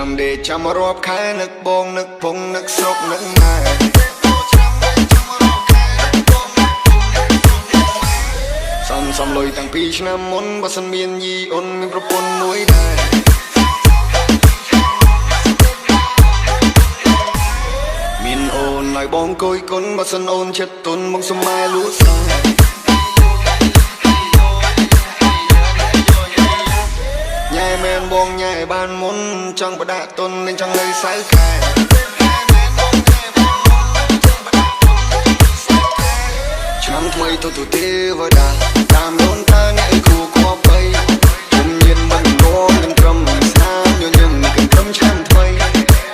ឆ្នាំដេកចាំរាប់ខែនឹកបងនឹកពងនឹកស្រុកនឹកម៉ែសំលុយតាំងពីឆ្នាំមុនបើសិនមានយីអូនមានប្រពន្ធមួយដែរមានអូនឲ្យបងគយគុណបើសិនអូនចិត្តទុនមកសុំម៉ែលួចសាញ៉ែមែនបងញ៉ែបានមុនចង់បដាក់ទុននឹងចង់នៅសៅខែឆ្នាំថ្មីទៅទេវតាតាមដូនតាអ្នកឲ្យគួគប់បីជំនាញមិនងងនឹងត្រឹមស្នាមញញឹមនឹងត្រឹមឆ្នាំថ្មី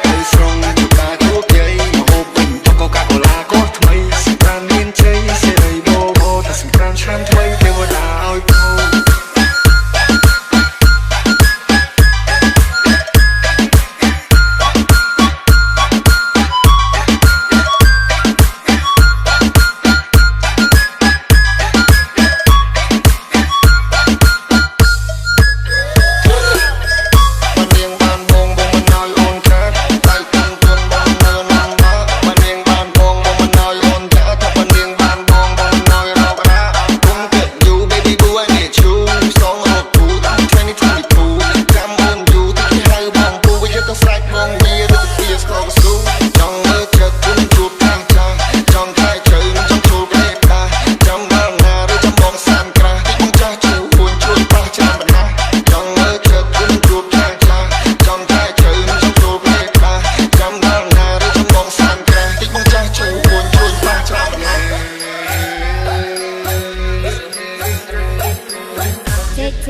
ហើយស្រងជួបតាជួបជ័យមកហូបពេញកូកាកូឡាក៏ថ្មីសម្រាប់មានជ័យសេរីបោបោតែសម្រាប់ឆ្នាំថ្មីទេវតាឲ្យពូ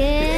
Take